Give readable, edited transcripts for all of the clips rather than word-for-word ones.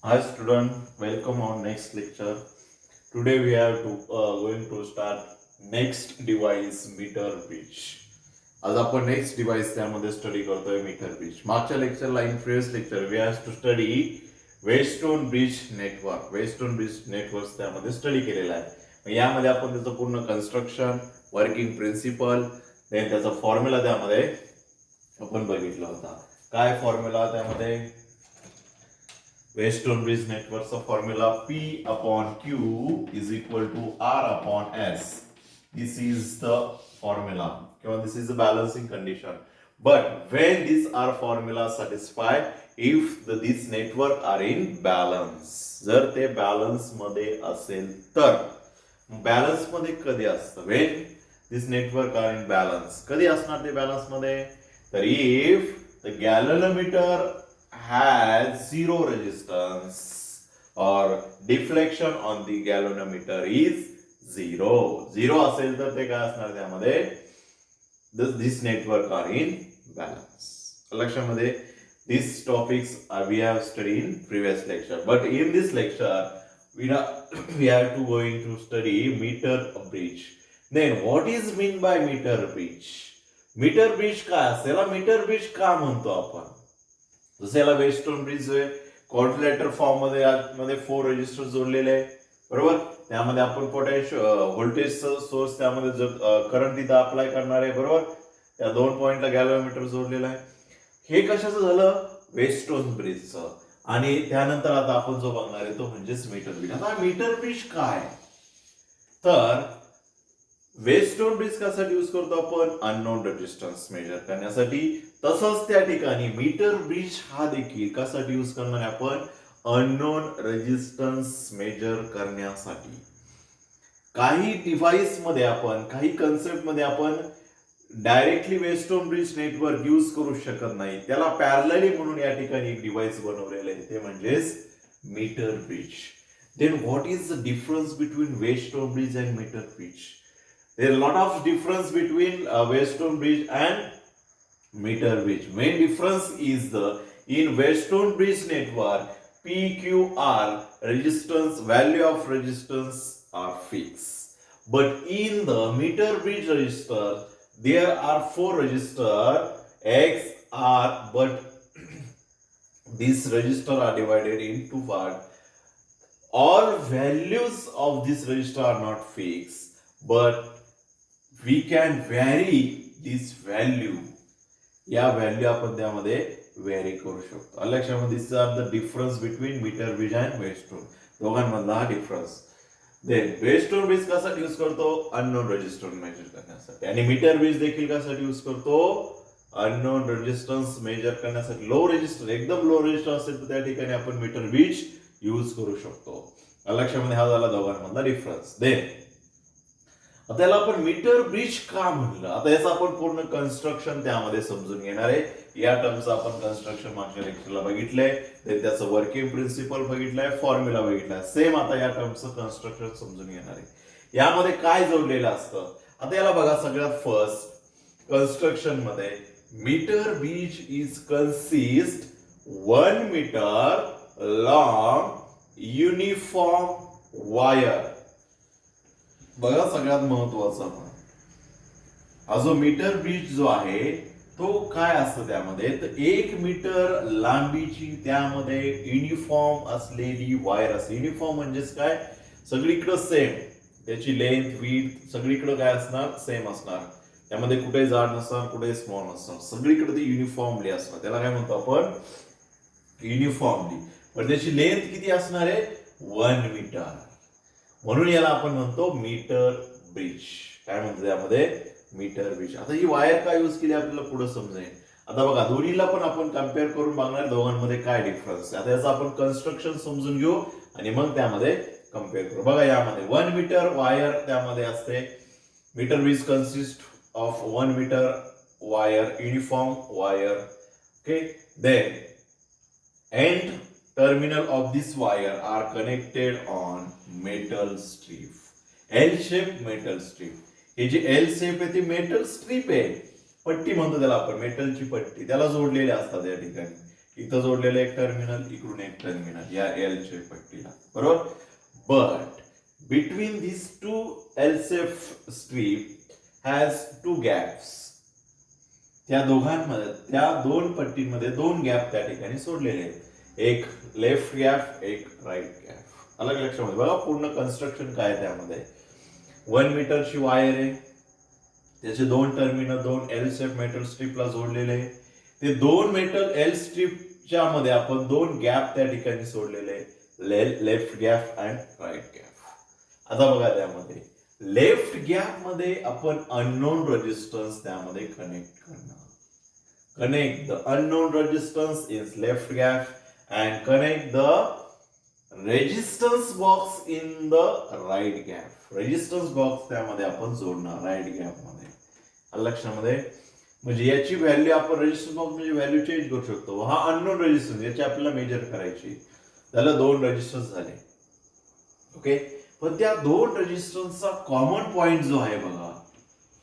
Hi student, welcome on next lecture. Today we have to going to start next device meter bridge. आज आपण next device त्यामध्ये study करतोय meter bridge. मागच्या लेक्चरला in previous lecture we have to study western bridge network. Western bridge network त्यामध्ये study केलेला आहे. मग यामध्ये आपण त्याचं पूर्ण कन्स्ट्रक्शन, वर्किंग प्रिन्सिपल, देन त्याचा फॉर्म्युला त्यामध्ये आपण बघितला होता. काय फॉर्म्युला त्यामध्ये? Western bridge network's formula P upon Q is equal to R upon S. This is the formula. This is the balancing condition. But when these are formula satisfied, if this network are in balance, जर ते balance मध्ये असेल तर balance मध्ये कधी असतं? When this network are in balance, कधी असणार ते balance मध्ये? तर if the galvanometer has zero resistance or deflection on the galvanometer is zero. Zero असेल तर ते काय असणार त्यामध्ये? This network are in balance. लक्षामध्ये these topics we have studied in previous lecture, but in this lecture we have to going to study meter bridge. Then what is mean by meter bridge? Metre bridge काय असेल? Metre bridge का म्हणतो आपण? जसं याला Wheatstone bridge आहे, quadrilateral form मध्ये 4 resistor जोडलेले आहे, बरोबर. त्यामध्ये आपण व्होल्टेज सोर्स त्यामध्ये करंट तिथं अप्लाय करणार आहे, बरोबर. त्या 2 पॉइंटला गॅल्व्हॅनोमीटर जोडलेला आहे. हे कशाचं झालं? वेस्टर्न ब्रिजचं. आणि त्यानंतर आता आपण जो बघणार आहे तो म्हणजेच मीटर ब्रिज. आता मीटर ब्रिज काय? तर वेस्टर्न ब्रिज कशासाठी यूज करतो आपण? अननोन रेजिस्टन्स मेजर करण्यासाठी. तसंच त्या ठिकाणी मीटर ब्रिज हा देखील कशासाठी यूज करणार आहे आपण? अननोन रेजिस्टन्स मेजर करण्यासाठी. काही डिव्हाइस मध्ये आपण, काही कन्सेप्ट मध्ये आपण directly western bridge network use करू शकत नाही. त्याला पॅरलली म्हणून या ठिकाणी एक डिव्हाइस बनवलेलं आहे, ते म्हणजेच metre bridge. Then what is the difference between Wheatstone bridge and metre bridge? There is a lot of difference between Western bridge and meter bridge. Main difference is in Western bridge network, PQR resistance, value of resistance are fixed. But in the meter bridge resistor, there are 4 resistors X, R, but these resistors are divided into part. All values of this resistor are not fixed, but we can vary this value. या value आपण त्यामध्ये vary करू शकतो. लक्षामध्ये this are the difference between meter bridge and western. दोघांमधला हा difference. Then western bridge कशासाठी use करतो? अननोन रेजिस्टन्स मेजर करण्यासाठी. आणि मीटर ब्रिज देखील कशासाठी यूज करतो? अननोन रेजिस्टन्स मेजर करण्यासाठी. लो रेजिस्टर, एकदम लो रेजिस्टर असेल तर त्या ठिकाणी आपण मीटर ब्रिज यूज करू शकतो. लक्षामध्ये हा झाला दोघांमधला डिफरन्स. देन त्याला आपण मीटर ब्रिज का म्हणलं? आता याचं आपण पूर्ण कन्स्ट्रक्शन त्यामध्ये समजून घेणार आहे. या टर्मचं आपण कन्स्ट्रक्शन मागच्या लेक्चरला बघितलंय, त्याचं वर्किंग प्रिन्सिपल बघितलंय, फॉर्म्युला बघितलाय. सेम आता या टर्मचं कन्स्ट्रक्शन समजून घेणार आहे. यामध्ये काय जोडलेलं असतं? आता याला बघा, सगळ्यात फर्स्ट कन्स्ट्रक्शन मध्ये metre bridge is consist 1 metre long uniform wire. बघा, सगळ्यात महत्वाचा हा जो मीटर ब्रिज जो आहे तो काय असतं त्यामध्ये? तर 1 मीटर लांबीची त्यामध्ये युनिफॉर्म असलेली वायर असते. युनिफॉर्म म्हणजेच काय? सगळीकडे सेम, त्याची लेंथ, विड्थ सगळीकडे काय असणार? सेम असणार. त्यामध्ये कुठे जाड नसणार, कुठे स्मॉल नसणार, सगळीकडे ती युनिफॉर्मली असणार. त्याला काय म्हणतो आपण? युनिफॉर्मली. पण त्याची लेंथ किती असणार आहे? 1 मीटर. म्हणून याला आपण म्हणतो मीटर ब्रिज. काय म्हणतो त्यामध्ये? Metre bridge. आता ही वायर काय यूज केली आपल्याला पुढे समजेल. आता बघा, दोन्हीला पण आपण कम्पेअर करून बघणार दोघांमध्ये काय डिफरन्स आहे. आता याचं आपण कन्स्ट्रक्शन समजून घेऊ आणि मग त्यामध्ये कम्पेअर करू. बघा, यामध्ये 1 मीटर वायर त्यामध्ये असते. Metre bridge consist of 1 metre wire, uniform wire. Okay. Then end terminal of this wire are connected on metal strip. L shape metal strip. हे जे L shape आहे ती मेटल स्ट्रीप आहे. पट्टी म्हणतो त्याला आपण, मेटलची पट्टी. त्याला जोडलेले असतात या ठिकाणी. इथं जोडलेलं एक टर्मिनल, इकडून एक टर्मिनल या एल च्या पट्टीला, बरोबर. But between these two L-shaped strip has two gaps. त्या दोघांमध्ये, त्या दोन पट्टीमध्ये दोन गॅप त्या ठिकाणी सोडलेले आहेत. एक लेफ्ट गॅप, एक राईट गॅप. अलग लक्षामध्ये बघा पूर्ण कन्स्ट्रक्शन काय त्यामध्ये. 1 मीटरची वायर आहे, त्याचे दोन टर्मिनल दोन एल शेप मेटल स्ट्रीपला जोडलेले आहे. ते दोन मेटल एल स्ट्रीपच्या मध्ये आपण दोन गॅप त्या ठिकाणी सोडलेले आहे, left gap and right gap. आता बघा त्यामध्ये लेफ्ट गॅप मध्ये आपण अननोन रेजिस्टन्स त्यामध्ये कनेक्ट करणार. Connect the unknown resistance is left gap and connect the resistance box in the right gap. Resistance box त्यामध्ये आपण जोडणार राईट गॅप मध्ये. लक्षामध्ये म्हणजे याची व्हॅल्यू आपण रेजिस्टन्स बॉक्स म्हणजे व्हॅल्यू चेंज करू शकतो. हा अननोन रेजिस्टन्स याची आपल्याला मेजर करायची. त्याला दोन रेजिस्टन्स झाले, ओके. पण त्या दोन रेजिस्टन्सचा कॉमन पॉइंट जो आहे बघा,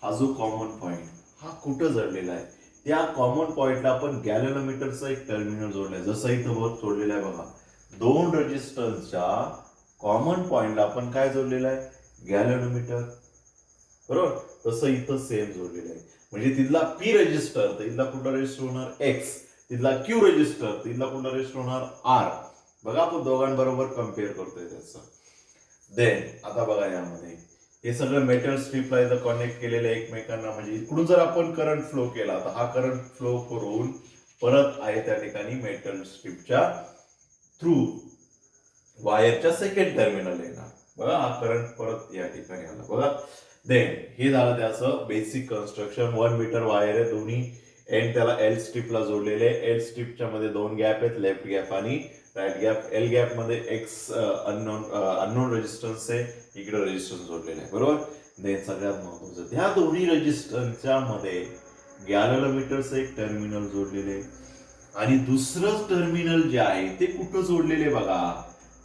हा जो कॉमन पॉइंट हा कुठं जोडलेला आहे, त्या कॉमन पॉइंटला आपण गॅलॅनोमीटरचा एक टर्मिनल जोडलाय. जसं इथं वर जोडलेला आहे बघा, दोन रेजिस्टन्सच्या कॉमन पॉइंटला आपण काय जोडलेलं आहे, गॅलॅनोमीटर, बरोबर. तसं इथं सेम जोडलेलं आहे. म्हणजे तिथला पी रेजिस्टर तर इथला कुठला रेजिस्टर होणार एक्स, तिथला क्यू रेजिस्टर तर इथला कुठला रेजिस्टर होणार आर. बघा आपण दोघांबरोबर कम्पेअर करतोय त्याचं. देन आता बघा यामध्ये हे सगळं मेटल स्ट्रीपला इथं कनेक्ट केलेलं एकमेकांना. म्हणजे इकडून जर आपण करंट फ्लो केला तर हा करंट फ्लो करून परत आहे त्या ठिकाणी मेटल स्ट्रीपच्या थ्रू वायरच्या सेकंड टर्मिनल येणार. बघा हा करंट परत या ठिकाणी आला बघा. देन हे झालं त्याचं बेसिक कन्स्ट्रक्शन. 1 मीटर वायर आहे, दोन्ही एंड त्याला एल स्ट्रीपला जोडलेले. एल स्ट्रीपच्या मध्ये दोन गॅप आहेत, लेफ्ट गॅप आणि राईट गॅप. एल गॅप मध्ये एक्स अननोन रेजिस्टन्स आहे, इकडे रेजिस्टन्स जोडलेले आहे, बरोबर. देन सगळ्यात महत्वाचं ह्या दोन्ही रेजिस्टन्सच्या मध्ये गॅलॅनोमीटरचं एक टर्मिनल जोडलेले आणि दुसरं टर्मिनल जे आहे ते कुठं जोडलेले बघा,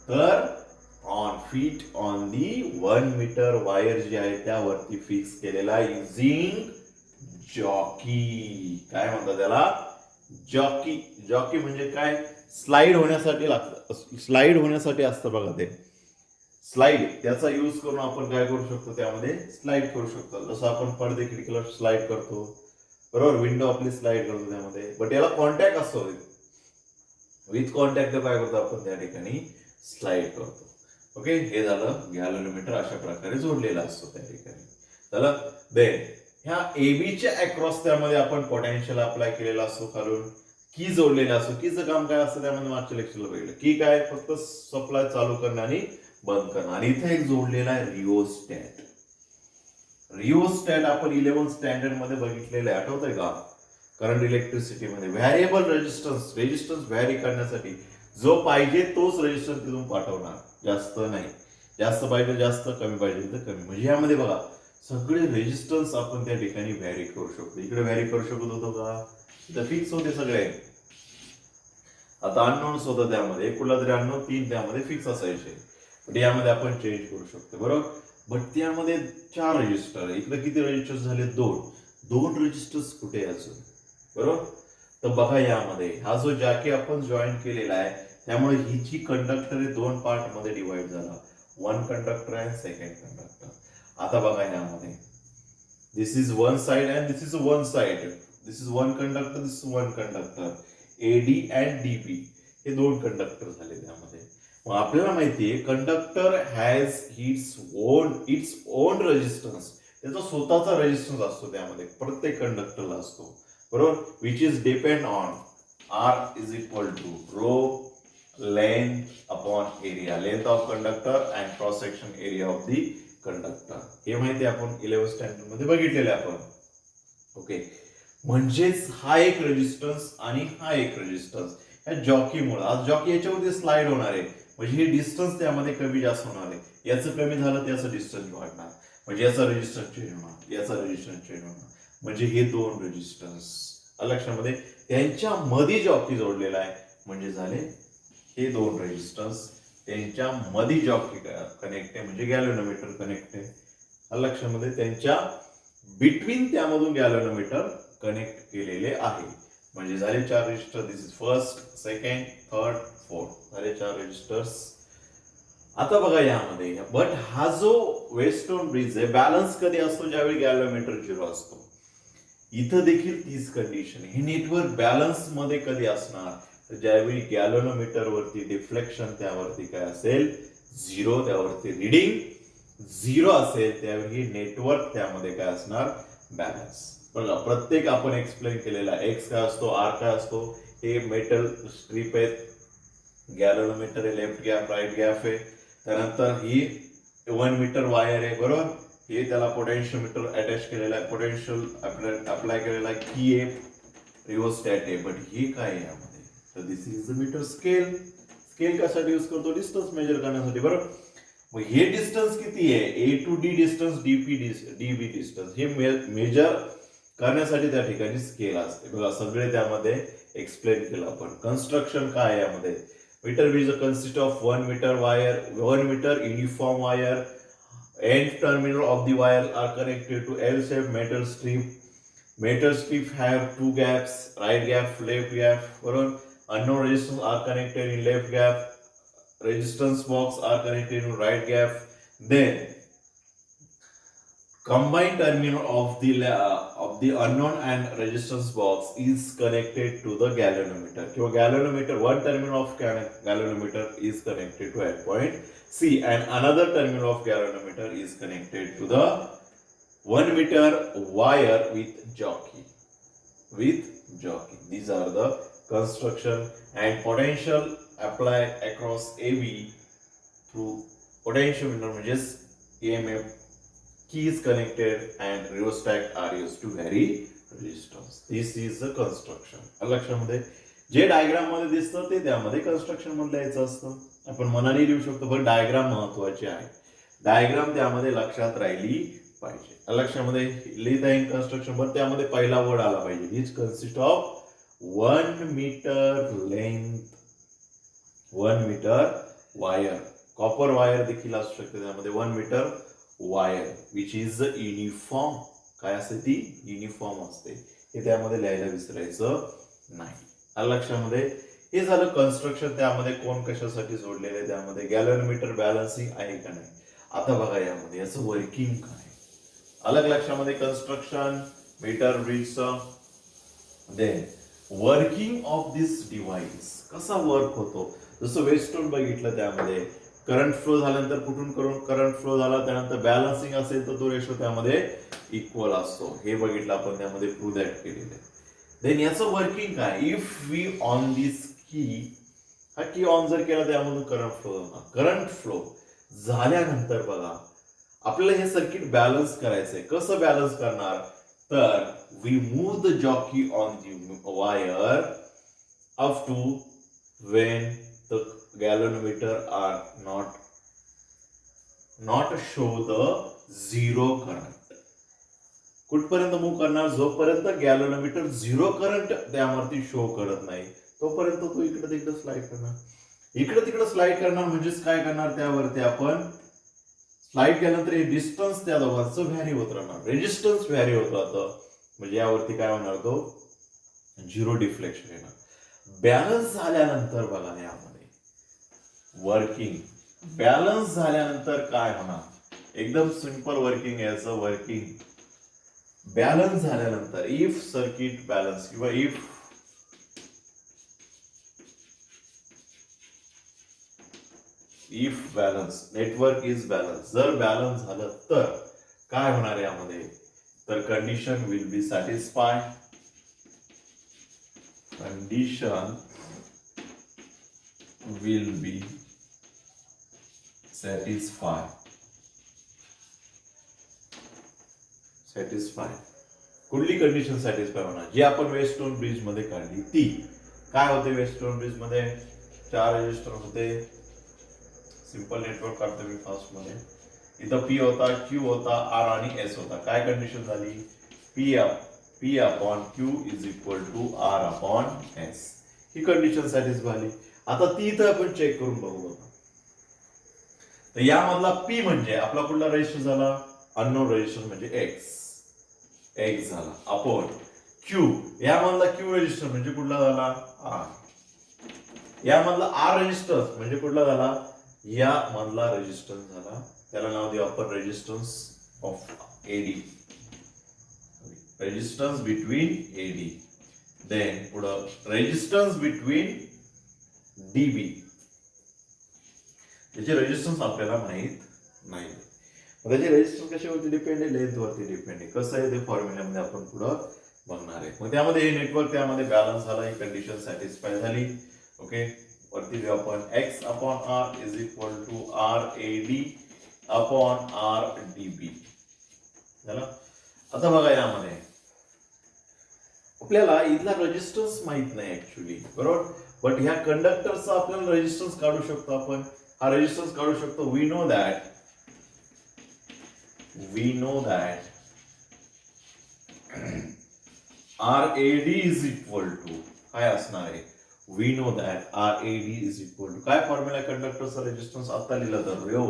तर on feet on the 1 metre wire जी आहे त्यावरती फिक्स केलेला युझिंग जॉकी. काय म्हणतात त्याला, जॉकी. जॉकी म्हणजे काय, स्लाइड होण्यासाठी लागतं, स्लाइड होण्यासाठी असतं बघा ते स्लाइड. त्याचा यूज करून आपण काय करू शकतो, त्यामध्ये स्लाइड करू शकतो. जसं आपण पडदे खिडकीला स्लाइड करतो, बरोबर, विंडो आपली स्लाइड करतो त्यामध्ये. बट याला कॉन्टॅक्ट असतो, विथ कॉन्टॅक्ट काय करतो आपण त्या ठिकाणी स्लाइड करतो, ओके. हे झालं गॅलॅनोमीटर अशा प्रकारे जोडलेला असतो त्या ठिकाणी. झालं. देन ह्या एबीच्या अक्रॉस त्यामध्ये आपण पोटेन्शियल अप्लाय केलेला असतो, खालून की जोडलेला असतो. कीचं काम काय असतं त्यामध्ये मागच्या लेक्चरला बघितलं. की काय, फक्त सप्लाय चालू करणं आणि बंद करणं. आणि इथे एक जोडलेला आहे रिओस्टॅट. रिओस्टॅट आपण 11 स्टँडर्ड मध्ये बघितलेलं आहे, आठवतंय का, करंट इलेक्ट्रिसिटी मध्ये. व्हॅरिएबल रेजिस्टन्स व्हॅरी करण्यासाठी जो पाहिजे तोच रेजिस्टन्स तिथून पाठवणार, जास्त नाही. जास्त पाहिजे जास्त, कमी पाहिजे तर कमी. म्हणजे यामध्ये बघा सगळे रेजिस्टन्स आपण त्या ठिकाणी व्हॅरी करू शकतो. इकडे व्हॅरी करू शकत होतो का, इथं फिक्स होते सगळे. आता अननोन्स होतं त्यामध्ये, कुठला तरी अननोन 3 त्यामध्ये फिक्स असायचे. पण यामध्ये आपण चेंज करू शकतो, बरोबर. बट त्यामध्ये 4 रजिस्टर आहे, इकडे किती रजिस्टर झाले, 2 रजिस्टर्स कुठे अजून, बरोबर. तर बघा यामध्ये हा जो जॅकी आपण जॉईन केलेला आहे त्यामुळे ही जी कंडक्टर आहे 2 पार्ट मध्ये डिवाइड झाला. 1 कंडक्टर आहे, सेकंड कंडक्टर. आता बघा यामध्ये this is 1 side and this is 1 side. This is 1 conductor, this is 1 conductor. AD and DB हे 2 कंडक्टर झाले त्यामध्ये. मग आपल्याला माहितीये conductor has its own resistance. त्याचा स्वतःचा रेजिस्टन्स असतो त्यामध्ये, प्रत्येक कंडक्टरला असतो, बरोबर. Which is depend on R is equal to rho length upon area. Length of conductor and cross section area of the conductor. हे माहिती आपण 11 स्टँडर्ड मध्ये बघितलेले आपण, ओके. म्हणजेच हा एक रेजिस्टन्स आणि हा एक रेजिस्टन्स या जॉकीमुळे. आज जॉकी याच्यावरती स्लाइड होणार आहे, म्हणजे हे डिस्टन्स त्यामध्ये कमी जास्त होणार आहे. याचं कमी झालं त्याचं डिस्टन्स वाढणार, म्हणजे याचा रेजिस्टन्स चेंज होणार, याचा रेजिस्टन्स चेंज होणार. म्हणजे हे 2 रेजिस्टन्स लक्षामध्ये त्यांच्या मध्ये जॉकी जोडलेला आहे, म्हणजे झाले हे 2 रेजिस्टन्स त्यांच्या मध्ये जॉकी कनेक्ट आहे, म्हणजे गॅलॅनोमीटर कनेक्ट आहे. लक्षामध्ये त्यांच्या बिटवीन त्यामधून गॅलॅनोमीटर कनेक्ट केलेले आहे. म्हणजे झाले 4 register. This is first, second, third, fourth, झाले 4 रजिस्टर्स. आता बघा यामध्ये, बट हा जो वेस्टर्न ब्रिज आहे बॅलन्स कधी असतो, ज्यावेळी गॅलोमीटर 0 असतो. इथं देखील तीच कंडिशन आहे. हे नेटवर्क बॅलन्स मध्ये कधी असणार, तर ज्यावेळी गॅलोमीटर वरती डिफ्लेक्शन त्यावरती काय असेल, 0, त्यावरती रिडिंग 0 असेल, त्यावेळी नेटवर्क त्यामध्ये काय असणार, बॅलन्स. बघा प्रत्येक आपण एक्सप्लेन केलेला, एक्स काय असतो, आर काय असतो, हे मेटल स्ट्रीप आहेत, गॅलोमीटर आहे, लेफ्ट गॅप राईट गॅप आहे, त्यानंतर ही 1 मीटर वायर आहे, बरोबर. हे त्याला पोटेन्शियोमीटर अटॅच केलेला आहे, पोटेन्शियल अप्लाय केलेला आहे, की आहे, रिओस्टॅट आहे. बट हे काय आहे यामध्ये, तर this is the meter scale. Scale कशासाठी यूज करतो, डिस्टन्स मेजर करण्यासाठी, बरोबर. मग हे डिस्टन्स किती आहे, A to D distance, DB distance, हे मेजर करण्यासाठी त्या ठिकाणी स्केल असते. बघा सगळे त्यामध्ये एक्सप्लेन केलं आपण. कन्स्ट्रक्शन काय आहे यामध्ये, metre bridge consist of 1 meter wire, 1 meter uniform wire. End terminal of the wire are connected to L-shaped metal strip. Metal strip have 2 gaps, right gap, left gap. Unknown resistance are connected in left gap. Resistance box are connected in right gap. Then combined terminal of the unknown and resistance box is connected to the galvanometer. Galvanometer, one terminal of galvanometer is connected to at point C, and another terminal of galvanometer is connected to the 1 meter wire with jockey. These are the construction, and potential apply across AB through potentiometer, EMF. Key is connected and rheostat are used to vary resistance. This is the construction. लक्षामध्ये जे diagram मध्ये दिसतं ते त्यामध्ये construction मध्ये लिहायचं असतं. आपण मनाने लिहू शकतो, पण डायग्राम महत्वाचे आहे. डायग्राम त्यामध्ये लक्षात राहिली पाहिजे. लक्षामध्ये लिहिता येईल कन्स्ट्रक्शन, पण त्यामध्ये पहिला वर्ड आला पाहिजे. Is consist of 1 metre length, 1 metre wire. Copper wire देखील असू शकते त्यामध्ये. 1 metre wire which is uniform. काय असते ती, युनिफॉर्म असते. हे त्यामध्ये लिहायला विसरायचं नाही. लक्षामध्ये हे झालं कन्स्ट्रक्शन. त्यामध्ये कोण कशासाठी जोडलेले आहे, त्यामध्ये गॅलोमीटर बॅलन्सिंग आहे का नाही. आता बघा यामध्ये याचं वर्किंग काय. अलग लक्षामध्ये कन्स्ट्रक्शन मीटर ब्रिजचं. Then working of this device कसा वर्क होतो. जसं वेस्टर्न बघितलं, त्यामध्ये करंट फ्लो झाल्यानंतर कुठून करंट फ्लो झाला, त्यानंतर बॅलन्सिंग असेल तर तो रेशो त्यामध्ये इक्वल असतो. हे बघितलं आपण, त्यामध्ये प्रूव्ह दॅट केलेलं आहे. देन याचं वर्किंग काय, इफ वी ऑन दिस की, हा की ऑन जर केला त्यामधून करंट फ्लो होणार. करंट फ्लो झाल्यानंतर बघा आपल्याला हे सर्किट बॅलन्स करायचंय. कसं बॅलन्स करणार, तर we move the jockey on the wire up to when the galvanometer are not show the zero current. कुठपर्यंत मूव्ह करणार, जोपर्यंत गॅलोमीटर 0 करंट त्यावरती शो करत नाही तोपर्यंत तो इकडे तिकडे स्लाइड करणार. इकडे तिकडे स्लाइड करणार म्हणजेच काय करणार, त्यावरती आपण स्लाइड केल्यानंतर हे डिस्टन्स त्या दोघांचं व्हॅरी होत राहणार, रेजिस्टन्स व्हॅरी होत राहतं. म्हणजे यावरती काय होणार, तो 0 डिफ्लेक्शन येणार. बॅलन्स झाल्यानंतर बघा यामध्ये वर्किंग, बॅलन्स झाल्यानंतर काय होणार, एकदम सिंपल वर्किंग याचं. वर्किंग बॅलन्स झाल्यानंतर इफ सर्किट बॅलन्स किंवा if balance, network is balance, जर बॅलन्स झालं तर काय होणार यामध्ये, तर condition will be satisfy. Condition will be satisfied. कुठली कंडिशन सॅटिस्फाय होणार, जी आपण वेस्टर्न ब्रिज मध्ये काढली ती. काय होते वेस्टर्न ब्रिज मध्ये, 4 रेजिस्टर होते. सिंपल नेटवर्क काढतो मी फास्ट मध्ये. इथं पी होता, क्यू होता, आर आणि एस होता. काय कंडिशन झाली, P upon Q is equal to R upon S. He condition satisfy झाली. आता ती इथं आपण चेक करून बघू. तर यामधला P म्हणजे आपला कुठला रेजिस्टर झाला, अननोन रेजिस्टर म्हणजे X झाला, अपॉन क्यू, यामधला क्यू रेजिस्टर म्हणजे कुठला झाला आर, यामधला आर रेजिस्टन्स म्हणजे कुठला झाला, या मधला रेजिस्टन्स झाला, त्याला नाव देऊ आपण resistance of AD, resistance between AD. Then पुढं रेजिस्टन्स बिटवीन डीबी, त्याचे रेजिस्टन्स आपल्याला माहित नाही. त्याचे रेजिस्टन्स कशावरती डिपेंड आहे, लेंथ वरती डिपेंड आहे. कसं आहे ते फॉर्म्युल्यामध्ये आपण पुढं बघणार आहे. मग त्यामध्ये हे नेटवर्क त्यामध्ये बॅलन्स झाला, ही कंडिशन सॅटिस्फाय झाली. ओके, वरती देऊ आपण x upon r is equal to R A D upon R D B झालं. आता बघा यामध्ये आपल्याला इथला रेजिस्टन्स माहित नाही ऍक्च्युली, बरोबर, बट ह्या कंडक्टरचा आपल्याला रेजिस्टन्स काढू शकतो. आपण हा रेजिस्टन्स काढू शकतो. We know that RAD is equal to काय असणार आहे, we know that RAD is equal to काय फॉर्म्युला कंडक्टरचा रेजिस्टन्स आता लिहिला तर rho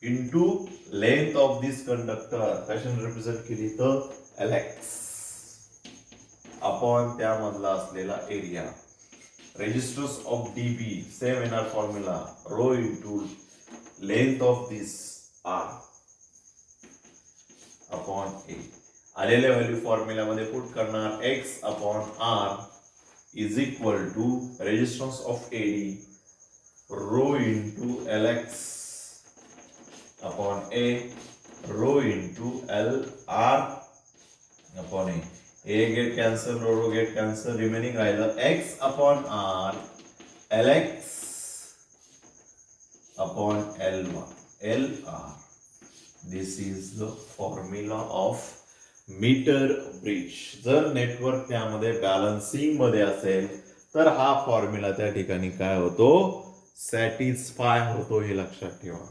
into length of this conductor, कशाने रिप्रेझेंट केली तर LX अपॉन त्यामधला असलेला area. Resistance of DB same येणार formula, rho into length of this R upon A. आलेल्या व्हॅल्यू फॉर्म्युल्यामध्ये पुट करणार, x upon r is equal to resistance of eddy rho into LX upon A, rho into LR upon A. A get cancel, rho get cancel, remaining राहिलं x upon r LX upon LR. This is the formula of meter bridge. जर network त्यामध्ये balancing मध्ये असेल तर हा formula त्या ठिकाणी काय होतो, सॅटिस्फाय होतो. हे लक्षात ठेवा.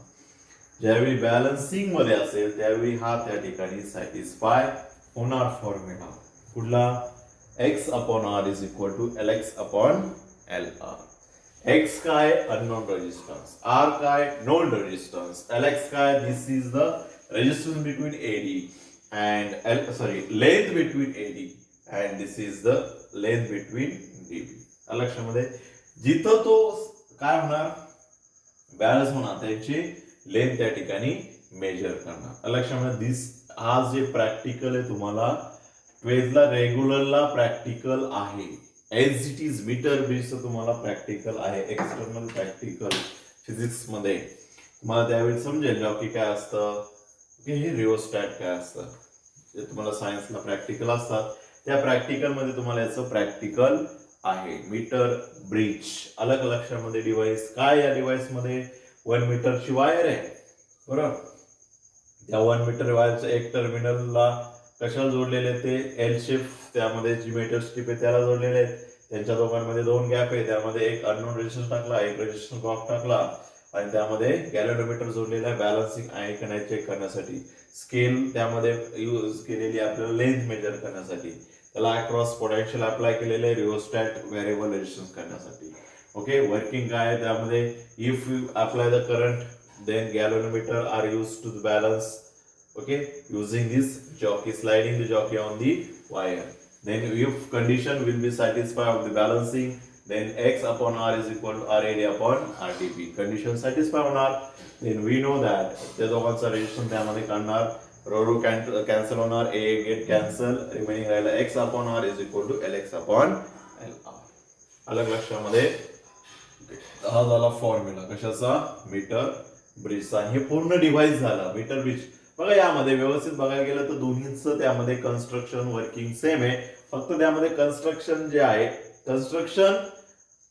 ज्यावेळी बॅलन्सिंग मध्ये असेल त्यावेळी हा त्या ठिकाणी सॅटिस्फाय होणार फॉर्म्युला कुठला, x upon r is equal to LX upon LR. x काय अननोन रेजिस्टन्स, r काय नोन रेजिस्टन्स, LX काय this is the resistance between AD and length between AD and this is the length between DB. लक्षामध्ये जिथं तो काय होणार, balance होणार, त्याची लेंथ त्या ठिकाणी मेजर करणार. लक्षामध्ये दिस हा जे प्रॅक्टिकल आहे तुम्हाला 12th ला रेग्युलरला प्रॅक्टिकल आहे. एज इट इज मीटर ब्रिजचं तुम्हाला प्रॅक्टिकल आहे, एक्सटर्नल प्रॅक्टिकल फिजिक्स मध्ये तुम्हाला त्यावेळी समजेल जॉकी काय असतं, हे रिओस्टॅट काय असतं, जे तुम्हाला सायन्सला प्रॅक्टिकल असतात त्या प्रॅक्टिकल मध्ये तुम्हाला याचं प्रॅक्टिकल आहे. मीटर ब्रिज अलग लक्षामध्ये डिव्हाइस काय, या डिव्हाइस मध्ये 1 मीटरची वायर आहे, बरोबर. त्या 1 मीटर वायरच्या एक टर्मिनलला कशाला जोडलेले ते एल शेप, त्यामध्ये जी मेटल स्ट्रिप आहे त्याला जोडलेले आहेत. त्यांच्या दोघांमध्ये 2 गॅप आहे, त्यामध्ये एक अननोन रेजिस्टन्स टाकला, एक रेजिस्टन्स बॉक्स टाकला आणि त्यामध्ये गॅल्व्हनोमीटर जोडलेला आहे बॅलन्सिंग आहे का नाही चेक करण्यासाठी. स्केल त्यामध्ये यूज केलेली आपल्याला लेंथ मेजर करण्यासाठी. त्याला अक्रॉस पोटेन्शियल अप्लाय केलेले रिओस्टॅट व्हेरिएबल रेजिस्टन्स करण्यासाठी. ओके, वर्किंग काय आहे त्यामध्ये, if you apply the current then galvanometer are used to balance, okay, using this jockey, sliding the jockey on the wire. Then if condition will be satisfied of the balancing, then x upon r is equal to rad upon rdp. Condition satisfy होणार, then we know that त्या दोघांचा resistance त्यामध्ये काढणार, row row cancel होणार, a gate cancel, remaining राहिला x upon r is equal to lx upon lr. अलग लक्षामध्ये हा झाला फॉर्म्युला कशाचा, मीटर ब्रिजचा. हे पूर्ण डिव्हाइस झाला मीटर ब्रिज. बघा यामध्ये व्यवस्थित बघायला गेलं तर दोन्हीचं त्यामध्ये कन्स्ट्रक्शन वर्किंग सेम आहे, फक्त त्यामध्ये कन्स्ट्रक्शन जे आहे कन्स्ट्रक्शन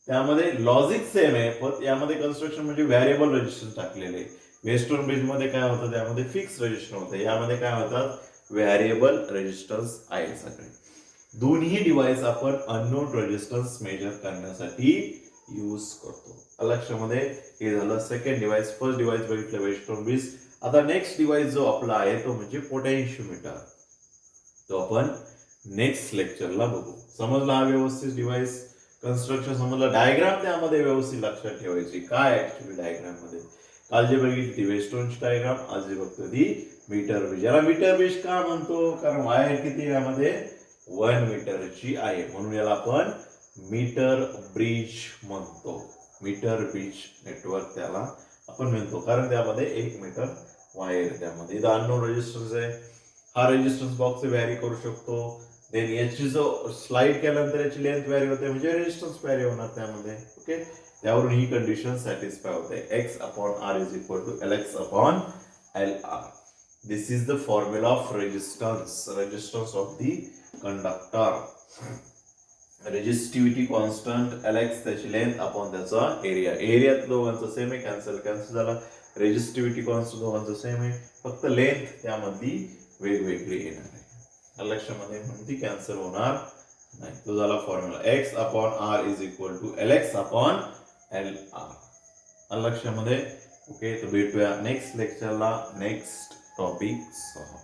त्यामध्ये लॉजिक सेम आहे, पण यामध्ये कन्स्ट्रक्शन म्हणजे व्हेरिएबल रेजिस्टन्स टाकलेले. वेस्टर्न ब्रिज मध्ये काय होतं, त्यामध्ये फिक्स रेजिस्टन्स होतं, यामध्ये काय होतात व्हेरिएबल रेजिस्टन्स आहे. सगळे दोन्ही डिव्हाइस आपण अननोन रेजिस्टन्स मेजर करण्यासाठी यूज करतो. लक्षामध्ये हे झालं सेकंड डिव्हाइस. फर्स्ट डिव्हाइस बघितलं वेस्टर्न ब्रिज. आता नेक्स्ट डिव्हाइस जो आपला आहे तो म्हणजे पोटेन्शियोमीटर, तो आपण नेक्स्ट लेक्चरला बघू. समजला हा व्यवस्थित डिव्हाइस कन्स्ट्रक्शन समजलं, डायग्राम त्यामध्ये व्यवस्थित लक्षात ठेवायची. काय ऍक्च्युअली डायग्राम मध्ये काल जे बघितली ती वेस्टर्नची डायग्राम, आज जे बघतो ती मीटर ब्रिज. याला मीटर ब्रिज का म्हणतो, कारण वायर किती यामध्ये 1 मीटरची आहे. म्हणून याला आपण मीटर ब्रिज म्हणतो. मीटर ब्रिज नेटवर्क त्याला आपण म्हणतो, कारण त्यामध्ये 1 मीटर वायर त्यामध्ये. इथं अननोन रेजिस्टन्स आहे. हा रेजिस्टन्स बॉक्स व्हॅरी करू शकतो. देन याची जो स्लाइड केल्यानंतर याची लेंथ व्हॅरी होते, म्हणजे रेजिस्टन्स व्हॅरी होणार त्यामध्ये. ओके, त्यावरून ही कंडिशन सॅटिस्फाय होते. x upon r is equal to Lx upon Lr. This is the formula of resistance of the conductor. Resistivity constant Lx त्याची लेंथ अपॉन त्याचा एरिया. एरिया दोघांचा सेम आहे, cancel झाला. रेजिस्टिव्हिटी कॉन्स्टंट दोघांचा same आहे, फक्त length त्यामधली वेगवेगळी येणार आहे. लक्षामध्ये म्हणून ती कॅन्सल होणार नाही. तो झाला formula. x upon r is equal to Lx upon Lr. लक्षामध्ये. ओके, तर भेटूया नेक्स्ट लेक्चरला नेक्स्ट टॉपिक सह.